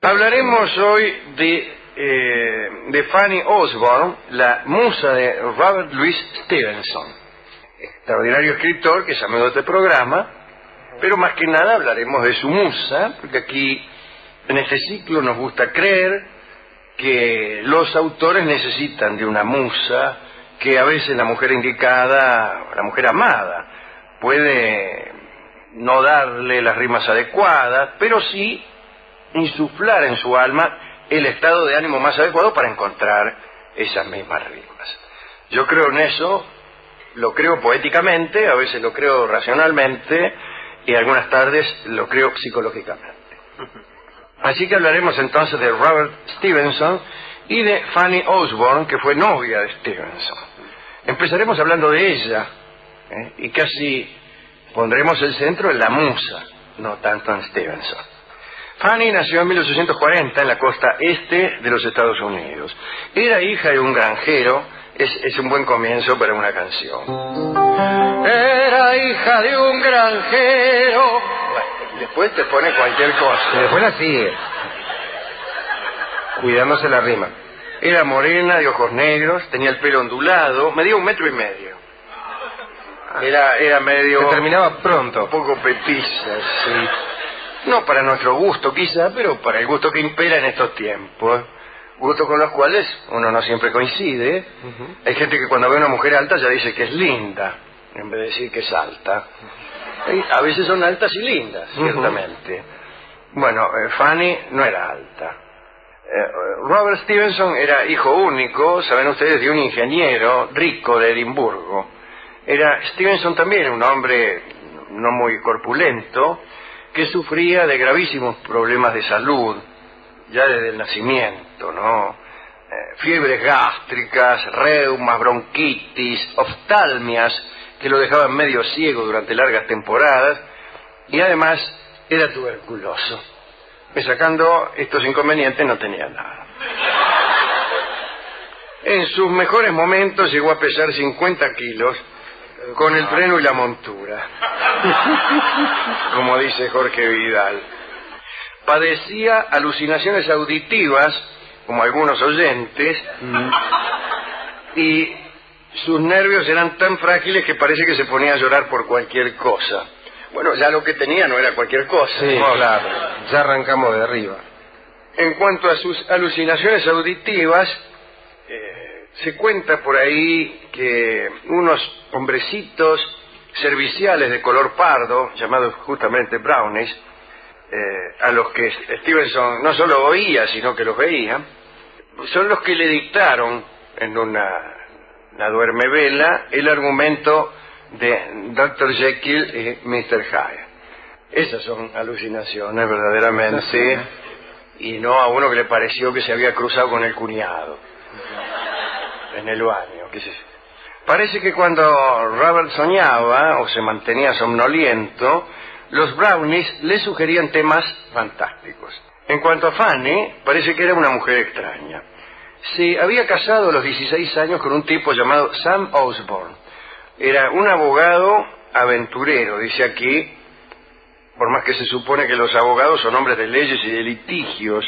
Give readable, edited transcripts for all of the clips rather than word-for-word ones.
Hablaremos hoy de Fanny Osborne, la musa de Robert Louis Stevenson, extraordinario escritor que es amigo de este programa, pero más que nada hablaremos de su musa, porque aquí en este ciclo nos gusta creer que los autores necesitan de una musa, que a veces la mujer indicada, la mujer amada, puede no darle las rimas adecuadas, pero sí insuflar en su alma el estado de ánimo más adecuado para encontrar esas mismas rimas. Yo creo en eso, lo creo poéticamente, a veces lo creo racionalmente y algunas tardes lo creo psicológicamente. Así que hablaremos entonces de Robert Stevenson y de Fanny Osborne, que fue novia de Stevenson. Empezaremos hablando de ella, y casi pondremos el centro en la musa, no tanto en Stevenson. Fanny nació en 1840 en la costa este de los Estados Unidos. Era hija de un granjero, es un buen comienzo para una canción. Era hija de un granjero. Bueno, después te pone cualquier cosa. Y después la sigue, cuidándose la rima. Era morena, de ojos negros, tenía el pelo ondulado, medía 1,5 metros. Era medio... Se terminaba pronto. Un poco petiza, sí. No para nuestro gusto quizá, pero para el gusto que impera en estos tiempos. Gustos con los cuales uno no siempre coincide. Hay gente que cuando ve a una mujer alta ya dice que es linda, en vez de decir que es alta. A veces son altas y lindas, ciertamente. Bueno, Fanny no era alta. Robert Stevenson era hijo único, saben ustedes, de un ingeniero rico de Edimburgo. Stevenson también un hombre no muy corpulento, que sufría de gravísimos problemas de salud, ya desde el nacimiento, ¿no? Fiebres gástricas, reumas, bronquitis, oftalmias, que lo dejaban medio ciego durante largas temporadas, y además era tuberculoso. Sacando estos inconvenientes no tenía nada. En sus mejores momentos llegó a pesar 50 kilos, con el freno y la montura, como dice Jorge Vidal. Padecía alucinaciones auditivas, como algunos oyentes, y sus nervios eran tan frágiles que parece que se ponía a llorar por cualquier cosa. Bueno, ya lo que tenía no era cualquier cosa. Sí, ¿no? claro, ya arrancamos de arriba. En cuanto a sus alucinaciones auditivas, se cuenta por ahí que unos hombrecitos serviciales de color pardo, llamados justamente brownies, a los que Stevenson no solo oía, sino que los veía, son los que le dictaron en una duermevela el argumento de Dr. Jekyll y Mr. Hyde. Esas son alucinaciones verdaderamente, y no a uno que le pareció que se había cruzado con el cuñado en el baño, qué sé yo. Parece que cuando Robert soñaba o se mantenía somnoliento, los brownies le sugerían temas fantásticos. En cuanto a Fanny, parece que era una mujer extraña. Se había casado a los 16 años con un tipo llamado Sam Osborne. Era un abogado aventurero, dice aquí, por más que se supone que los abogados son hombres de leyes y de litigios,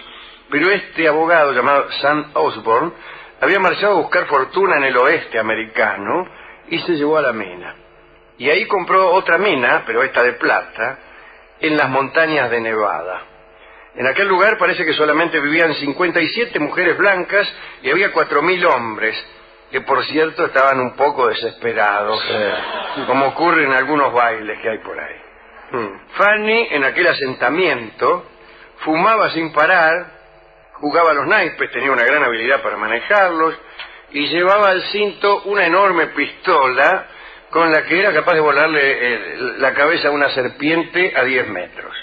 pero este abogado llamado Sam Osborne había marchado a buscar fortuna en el oeste americano y se llevó a la mina. Y ahí compró otra mina, pero esta de plata, en las montañas de Nevada. En aquel lugar parece que solamente vivían 57 mujeres blancas y había 4.000 hombres, que por cierto estaban un poco desesperados, como ocurre en algunos bailes que hay por ahí. Fanny, en aquel asentamiento, fumaba sin parar, jugaba a los naipes, tenía una gran habilidad para manejarlos, y llevaba al cinto una enorme pistola con la que era capaz de volarle la cabeza a una serpiente a 10 metros.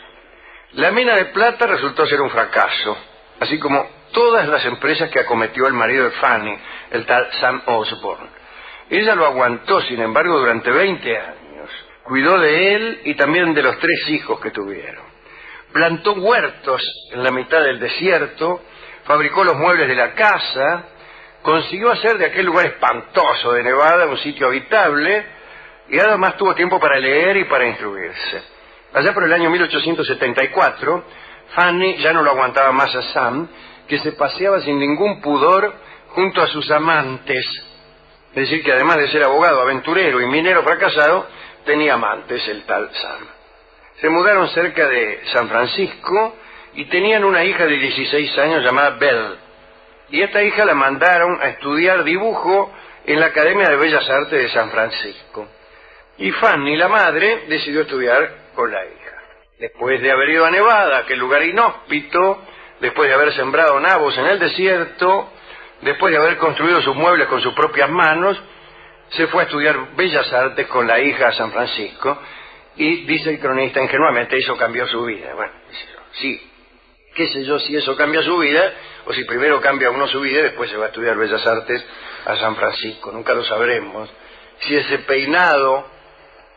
La mina de plata resultó ser un fracaso, así como todas las empresas que acometió el marido de Fanny, el tal Sam Osborne. Ella lo aguantó, sin embargo, durante 20 años. Cuidó de él y también de los 3 hijos que tuvieron. Plantó huertos en la mitad del desierto, fabricó los muebles de la casa, consiguió hacer de aquel lugar espantoso de Nevada un sitio habitable, y además tuvo tiempo para leer y para instruirse. Allá por el año 1874, Fanny ya no lo aguantaba más a Sam, que se paseaba sin ningún pudor junto a sus amantes. Es decir, que además de ser abogado, aventurero y minero fracasado, tenía amantes el tal Sam. Se mudaron cerca de San Francisco y tenían una hija de 16 años llamada Belle. Y esta hija la mandaron a estudiar dibujo en la Academia de Bellas Artes de San Francisco. Y Fanny, la madre, decidió estudiar con la hija. Después de haber ido a Nevada, aquel lugar inhóspito, después de haber sembrado nabos en el desierto, después de haber construido sus muebles con sus propias manos, se fue a estudiar Bellas Artes con la hija a San Francisco, y dice el cronista ingenuamente, eso cambió su vida. Bueno, sí, qué sé yo si eso cambia su vida, o si primero cambia uno su vida y después se va a estudiar Bellas Artes a San Francisco, nunca lo sabremos. Si ese peinado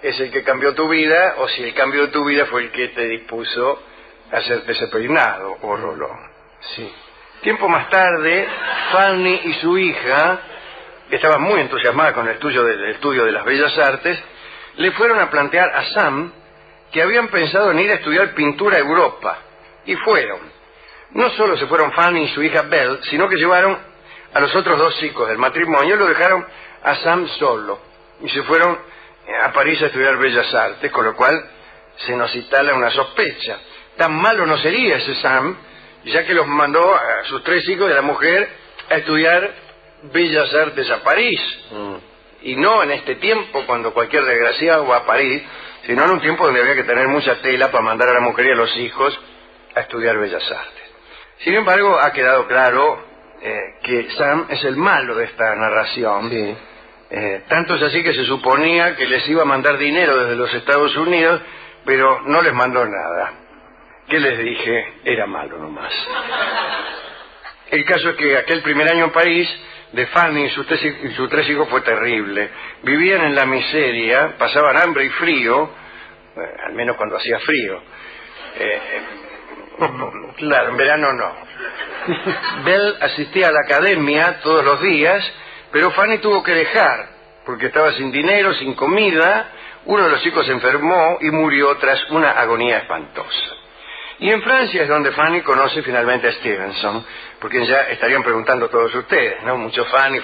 es el que cambió tu vida, o si el cambio de tu vida fue el que te dispuso a hacerte ese peinado o rolón. Sí. Tiempo más tarde, Fanny y su hija, que estaban muy entusiasmadas con el estudio de las Bellas Artes, le fueron a plantear a Sam que habían pensado en ir a estudiar pintura a Europa. Y fueron. No solo se fueron Fanny y su hija Belle, sino que llevaron a los otros dos chicos del matrimonio, lo dejaron a Sam solo. Y se fueron a París a estudiar Bellas Artes, con lo cual se nos instala una sospecha. Tan malo no sería ese Sam, ya que los mandó a sus tres hijos y a la mujer a estudiar Bellas Artes a París. Y no en este tiempo, cuando cualquier desgraciado va a París, sino en un tiempo donde había que tener mucha tela para mandar a la mujer y a los hijos a estudiar Bellas Artes. Sin embargo, ha quedado claro que Sam es el malo de esta narración. Sí. Tanto es así que se suponía que les iba a mandar dinero desde los Estados Unidos, pero no les mandó nada. ¿Qué les dije? Era malo nomás. El caso es que aquel primer año en París, de Fanny y sus tres hijos fue terrible. Vivían en la miseria, pasaban hambre y frío, al menos cuando hacía frío. Claro, en verano no. Belle asistía a la academia todos los días, pero Fanny tuvo que dejar, porque estaba sin dinero, sin comida. Uno de los chicos se enfermó y murió tras una agonía espantosa. Y en Francia es donde Fanny conoce finalmente a Stevenson, porque ya estarían preguntando todos ustedes, ¿no? Mucho Fanny,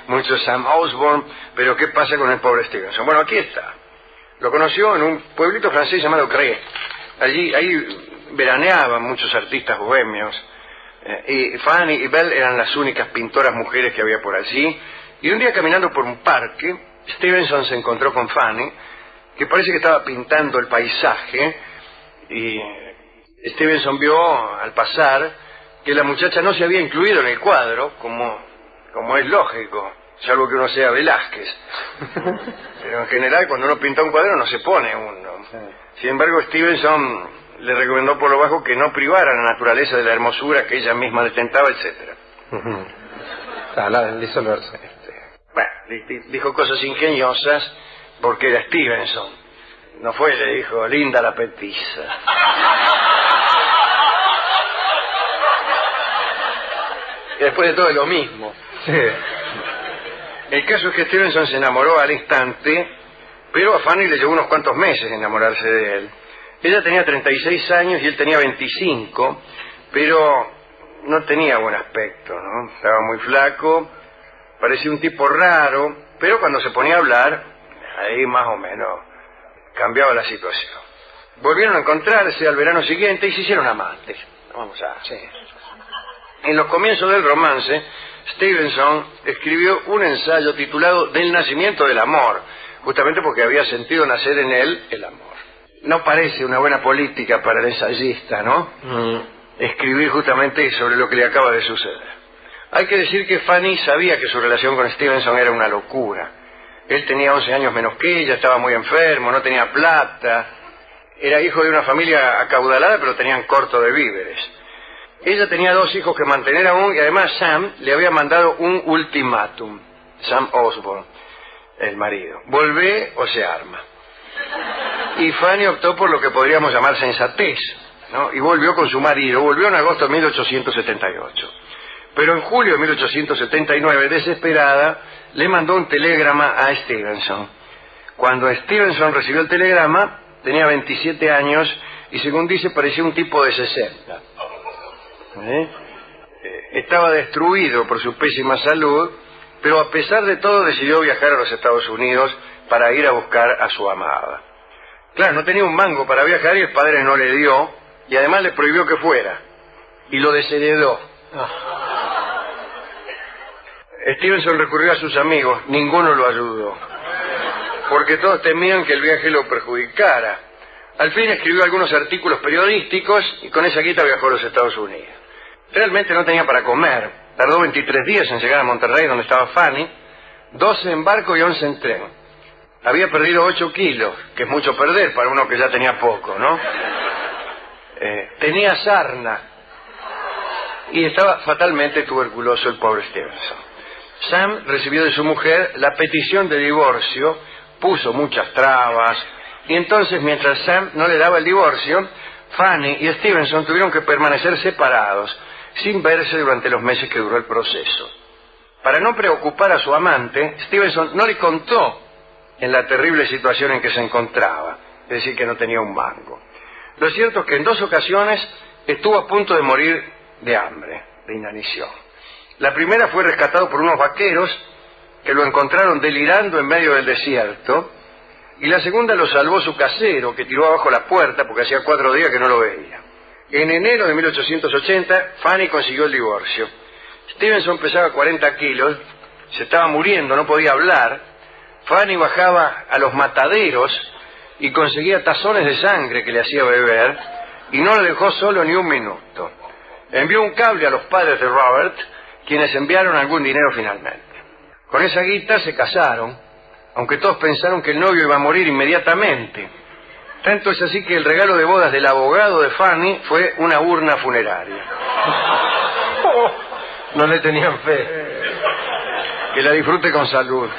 mucho Sam Osborne, pero ¿qué pasa con el pobre Stevenson? Bueno, aquí está. Lo conoció en un pueblito francés llamado Cré. Ahí veraneaban muchos artistas bohemios, y Fanny y Belle eran las únicas pintoras mujeres que había por allí. Y un día, caminando por un parque, Stevenson se encontró con Fanny, que parece que estaba pintando el paisaje, y Stevenson vio al pasar que la muchacha no se había incluido en el cuadro, como es lógico, salvo que uno sea Velázquez. Pero en general, cuando uno pinta un cuadro no se pone uno. Sin embargo, Stevenson le recomendó por lo bajo que no privara a la naturaleza de la hermosura que ella misma detentaba, etcétera. Bueno, dijo cosas ingeniosas porque era Stevenson. No fue, le dijo, linda la petiza. Y después de todo es lo mismo. Sí. El caso es que Stevenson se enamoró al instante, pero a Fanny le llevó unos cuantos meses enamorarse de él. Ella tenía 36 años y él tenía 25, pero no tenía buen aspecto, ¿no? Estaba muy flaco, parecía un tipo raro, pero cuando se ponía a hablar, ahí más o menos cambiaba la situación. Volvieron a encontrarse al verano siguiente y se hicieron amantes. Vamos a... Sí. En los comienzos del romance, Stevenson escribió un ensayo titulado Del nacimiento del amor, justamente porque había sentido nacer en él el amor. No parece una buena política para el ensayista, ¿no? Escribir justamente sobre lo que le acaba de suceder. Hay que decir que Fanny sabía que su relación con Stevenson era una locura. Él tenía 11 años menos que ella, estaba muy enfermo, no tenía plata. Era hijo de una familia acaudalada, pero tenían corto de víveres. Ella tenía 2 hijos que mantener aún, y además Sam le había mandado un ultimátum. Sam Osborne, el marido. Volvé o se arma. Y Fanny optó por lo que podríamos llamar sensatez, ¿no? Y volvió con su marido. Volvió en agosto de 1878. Pero en julio de 1879, desesperada, le mandó un telegrama a Stevenson. Cuando Stevenson recibió el telegrama, tenía 27 años y según dice parecía un tipo de 60. Estaba destruido por su pésima salud, pero a pesar de todo decidió viajar a los Estados Unidos para ir a buscar a su amada. Claro, no tenía un mango para viajar y el padre no le dio, y además le prohibió que fuera, y lo desheredó. Stevenson recurrió a sus amigos, ninguno lo ayudó, porque todos temían que el viaje lo perjudicara. Al fin escribió algunos artículos periodísticos y con esa guita viajó a los Estados Unidos. Realmente no tenía para comer, tardó 23 días en llegar a Monterrey, donde estaba Fanny, 12 en barco y 11 en tren. Había perdido 8 kilos, que es mucho perder para uno que ya tenía poco, ¿no? Tenía sarna y estaba fatalmente tuberculoso el pobre Stevenson. Sam recibió de su mujer la petición de divorcio, puso muchas trabas, y entonces mientras Sam no le daba el divorcio, Fanny y Stevenson tuvieron que permanecer separados, sin verse durante los meses que duró el proceso. Para no preocupar a su amante, Stevenson no le contó en la terrible situación en que se encontraba, es decir, que no tenía un mango. Lo cierto es que en 2 ocasiones estuvo a punto de morir de hambre, de inanición. La primera fue rescatado por unos vaqueros que lo encontraron delirando en medio del desierto, y la segunda lo salvó su casero, que tiró abajo la puerta porque hacía 4 días que no lo veía. En enero de 1880, Fanny consiguió el divorcio. Stevenson pesaba 40 kilos, se estaba muriendo, no podía hablar. Fanny bajaba a los mataderos y conseguía tazones de sangre que le hacía beber, y no lo dejó solo ni un minuto. Envió un cable a los padres de Robert, quienes enviaron algún dinero finalmente. Con esa guita se casaron, aunque todos pensaron que el novio iba a morir inmediatamente. Tanto es así que el regalo de bodas del abogado de Fanny fue una urna funeraria. No le tenían fe. Que la disfrute con salud.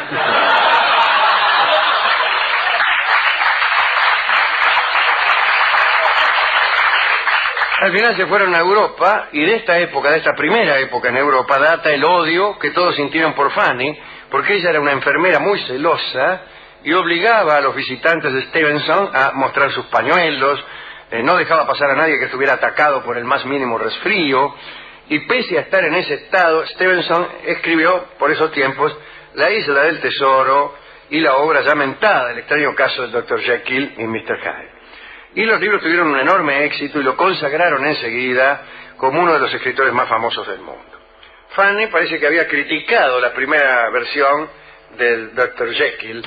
Al final se fueron a Europa, y de esta época, de esta primera época en Europa, data el odio que todos sintieron por Fanny, porque ella era una enfermera muy celosa y obligaba a los visitantes de Stevenson a mostrar sus pañuelos, no dejaba pasar a nadie que estuviera atacado por el más mínimo resfrío, y pese a estar en ese estado, Stevenson escribió, por esos tiempos, La Isla del Tesoro y la obra ya mentada, El extraño caso del Dr. Jekyll y Mr. Hyde. Y los libros tuvieron un enorme éxito y lo consagraron enseguida como uno de los escritores más famosos del mundo. Fanny parece que había criticado la primera versión del Dr. Jekyll.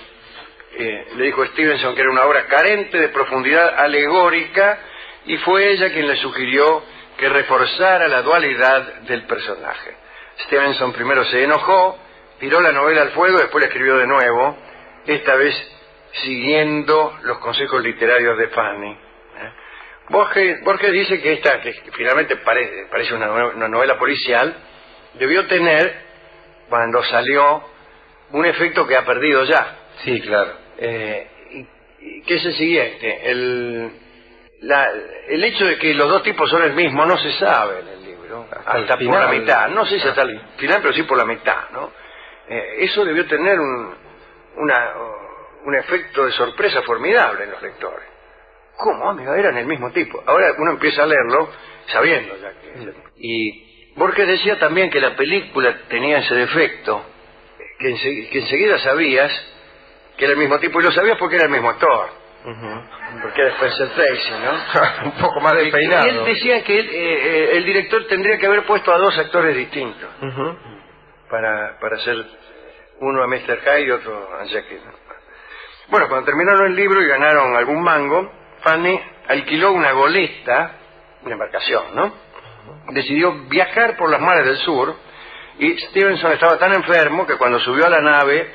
Le dijo a Stevenson que era una obra carente de profundidad alegórica, y fue ella quien le sugirió que reforzara la dualidad del personaje. Stevenson primero se enojó, tiró la novela al fuego, después la escribió de nuevo, esta vez siguiendo los consejos literarios de Fanny. Borges dice que esta, que finalmente parece una novela policial, debió tener, cuando salió, un efecto que ha perdido ya. Sí, claro. Y que es el siguiente: el hecho de que los dos tipos son el mismo no se sabe en el libro, hasta por la mitad. No sé si hasta el final, pero sí por la mitad, ¿no? Eso debió tener un efecto de sorpresa formidable en los lectores. ¿Cómo, amiga? Eran el mismo tipo. Ahora uno empieza a leerlo sabiendo ya que... Y Borges decía también que la película tenía ese defecto, que enseguida sabías que era el mismo tipo, y lo sabías porque era el mismo actor. Porque era Spencer Tracy, ¿no? Un poco más despeinado. Y él decía que el director tendría que haber puesto a 2 actores distintos para hacer uno a Mr. Hyde y otro a Jekyll. Bueno, cuando terminaron el libro y ganaron algún mango, Fanny alquiló una goleta, una embarcación, ¿no? Decidió viajar por las mares del sur, y Stevenson estaba tan enfermo que cuando subió a la nave,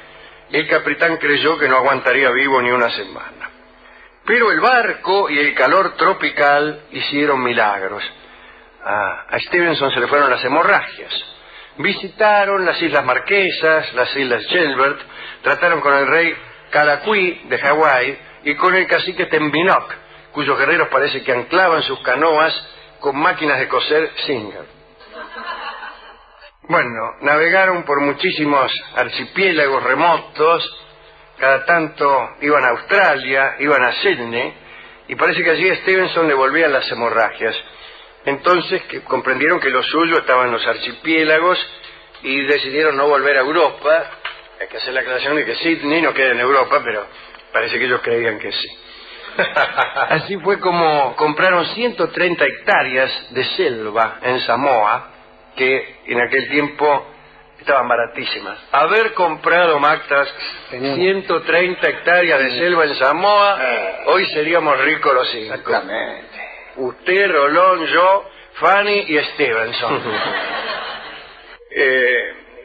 el capitán creyó que no aguantaría vivo ni una semana. Pero el barco y el calor tropical hicieron milagros. A Stevenson se le fueron las hemorragias. Visitaron las Islas Marquesas, las Islas Gilbert, trataron con el rey Calaqui de Hawái y con el cacique Tembinoc, cuyos guerreros parece que anclaban sus canoas con máquinas de coser Singer. Bueno, navegaron por muchísimos archipiélagos remotos, cada tanto iban a Australia, iban a Sydney, y parece que allí a Stevenson le volvían las hemorragias. Entonces comprendieron que lo suyo estaba en los archipiélagos y decidieron no volver a Europa. Hay que hacer la aclaración de que Sydney no queda en Europa, pero parece que ellos creían que sí. Así fue como compraron 130 hectáreas de selva en Samoa, que en aquel tiempo estaban baratísimas. Haber comprado, Mactas, 130 hectáreas de selva en Samoa, hoy seríamos ricos los 5. Exactamente. Usted, Rolón, yo, Fanny y Stevenson.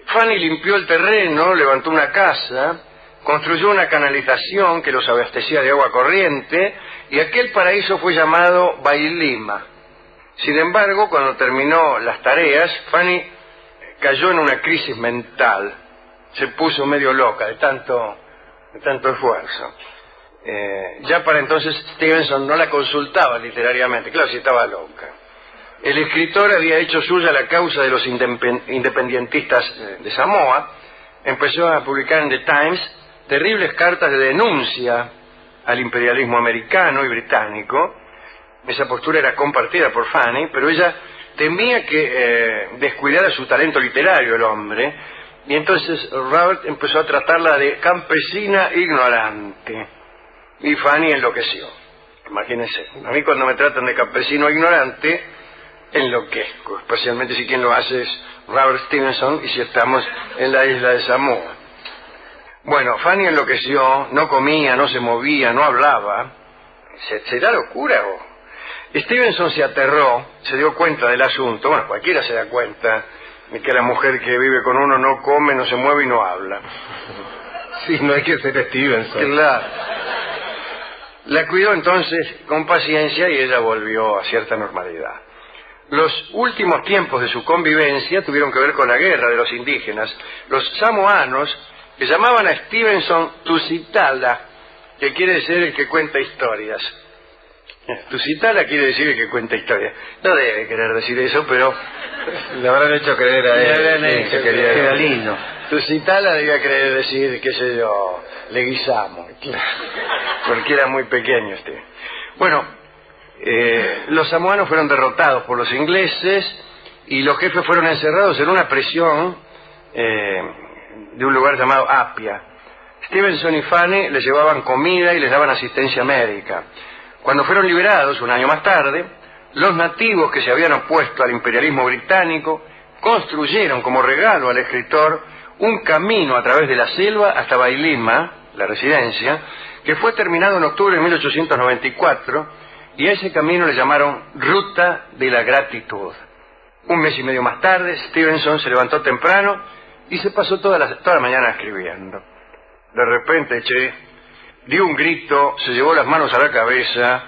Fanny limpió el terreno, levantó una casa, construyó una canalización que los abastecía de agua corriente, y aquel paraíso fue llamado Bailima. Sin embargo, cuando terminó las tareas, Fanny cayó en una crisis mental. Se puso medio loca de tanto esfuerzo. Ya para entonces Stevenson no la consultaba literariamente, claro, si estaba loca. El escritor había hecho suya la causa de los independentistas de Samoa, empezó a publicar en The Times terribles cartas de denuncia al imperialismo americano y británico. Esa postura era compartida por Fanny, pero ella temía que descuidara su talento literario el hombre, y entonces Robert empezó a tratarla de campesina ignorante. Y Fanny enloqueció. Imagínense, a mí cuando me tratan de campesino ignorante, enloquezco, especialmente si quien lo hace es Robert Stevenson y si estamos en la isla de Samoa. Bueno, Fanny enloqueció, no comía, no se movía, no hablaba. ¿Será locura o...? Stevenson se aterró, se dio cuenta del asunto. Bueno, cualquiera se da cuenta de que la mujer que vive con uno no come, no se mueve y no habla. Sí, no hay que ser Stevenson. Claro. La cuidó entonces con paciencia y ella volvió a cierta normalidad. Los últimos tiempos de su convivencia tuvieron que ver con la guerra de los indígenas. Los samoanos que llamaban a Stevenson Tusitala, que quiere decir el que cuenta historias. Tusitala quiere decir el que cuenta historias. No debe querer decir eso, pero le habrán hecho creer a él. Sí, quería lindo. Tusitala debía querer decir, qué sé yo, Leguizamo, porque era muy pequeño este. Bueno, los samoanos fueron derrotados por los ingleses y los jefes fueron encerrados en una prisión de un lugar llamado Apia. Stevenson y Fanny les llevaban comida y les daban asistencia médica. Cuando fueron liberados, un año más tarde, los nativos que se habían opuesto al imperialismo británico construyeron como regalo al escritor un camino a través de la selva hasta Bailima, la residencia, que fue terminado en octubre de 1894, y a ese camino le llamaron Ruta de la Gratitud. Un mes y medio más tarde, Stevenson se levantó temprano y se pasó toda la mañana escribiendo. De repente, dio un grito, se llevó las manos a la cabeza,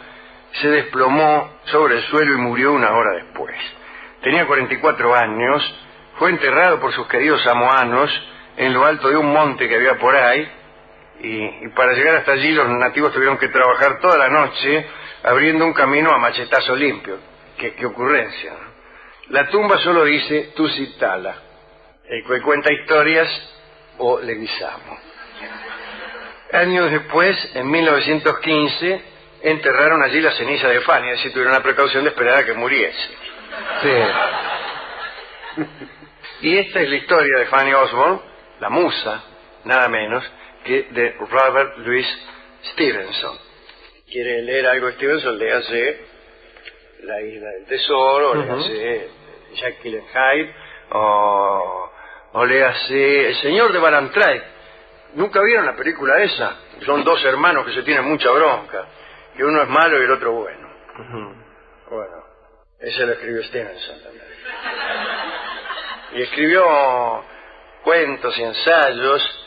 se desplomó sobre el suelo y murió una hora después. Tenía 44 años, fue enterrado por sus queridos samoanos en lo alto de un monte que había por ahí, y para llegar hasta allí los nativos tuvieron que trabajar toda la noche abriendo un camino a machetazo limpio. Qué ocurrencia, ¿no? La tumba solo dice Tusitala, el que cuenta historias o Leguizamo. Años después, en 1915, enterraron allí la ceniza de Fanny, es decir, tuvieron la precaución de esperar a que muriese. Sí. Y esta es la historia de Fanny Osborne, la musa, nada menos, que de Robert Louis Stevenson. ¿Quiere leer algo de Stevenson? Léase La Isla del Tesoro, léase Jekyll and Hyde, o léase El Señor de Ballantrae. ¿Nunca vieron la película esa? Son dos hermanos que se tienen mucha bronca, que uno es malo y el otro bueno. Bueno, ese lo escribió Stevenson también. Y escribió cuentos y ensayos.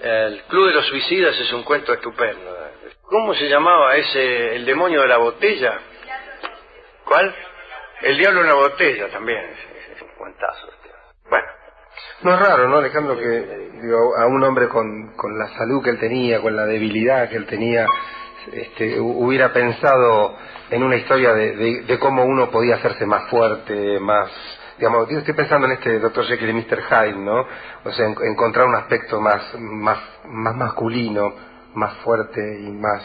El Club de los Suicidas es un cuento estupendo. ¿Cómo se llamaba ese, el demonio de la botella? ¿Cuál? El diablo en la botella también. Es un cuentazo. Bueno. No es raro, ¿no, Alejandro? Que digo, a un hombre con la salud que él tenía, con la debilidad que él tenía, hubiera pensado en una historia de cómo uno podía hacerse más fuerte, más... Digamos, yo estoy pensando en este Dr. Jekyll y Mr. Hyde, ¿no? O sea, encontrar un aspecto más masculino, más fuerte y más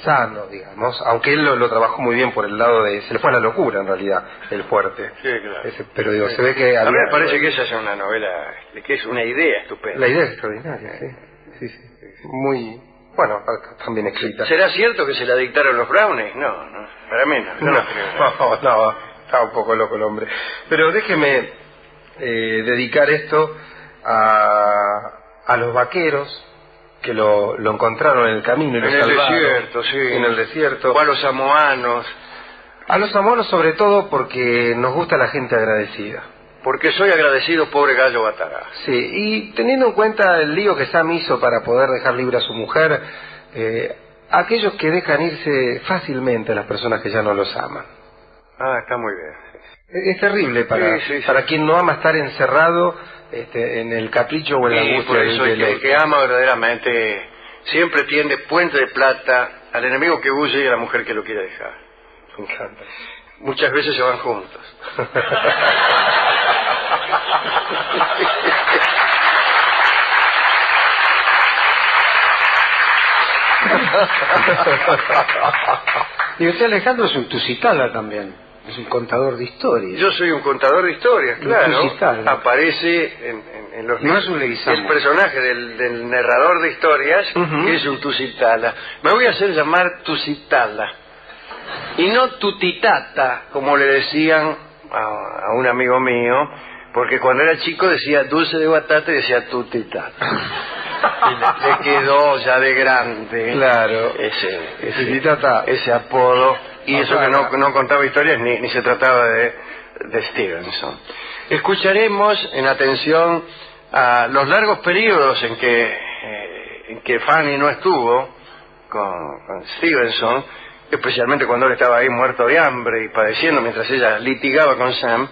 sano, digamos, aunque él lo trabajó muy bien por el lado de... Se le fue a la locura, en realidad, el fuerte. Sí, claro. Pero digo, se ve que... A mí me parece que esa es una novela, que es una idea estupenda. La idea es extraordinaria, sí. Muy... Bueno, también escrita. ¿Será cierto que se la dictaron los Brownies? No, para mí no. No, está un poco loco el hombre. Pero déjeme dedicar esto a los vaqueros que lo encontraron en el camino y lo salvaron. En el desierto, sí. En el desierto. O a los samoanos. A los samoanos sobre todo porque nos gusta la gente agradecida. Porque soy agradecido, pobre gallo Batará. Sí, y teniendo en cuenta el lío que Sam hizo para poder dejar libre a su mujer, aquellos que dejan irse fácilmente a las personas que ya no los aman. Ah, está muy bien. Es terrible para quien no ama estar encerrado en el capricho o en la angustia. Por eso el que ama verdaderamente siempre tiende puente de plata al enemigo que huye y a la mujer que lo quiere dejar. Me encanta. Muchas veces se van juntos. Y usted, Alejandro, es un Tusitala también. Es un contador de historias. Yo soy un contador de historias, claro. Tusitala. Aparece en los no es un Leguizamo. El personaje del narrador de historias, que es un Tusitala. Me voy a hacer llamar Tusitala. Y no Tutitata, como le decían a un amigo mío, porque cuando era chico decía dulce de batata y decía Tutitata. Y le quedó ya de grande, claro, ese apodo, y eso que no contaba historias ni se trataba de Stevenson. Escucharemos en atención a los largos periodos en que Fanny no estuvo con Stevenson, especialmente cuando él estaba ahí muerto de hambre y padeciendo mientras ella litigaba con Sam.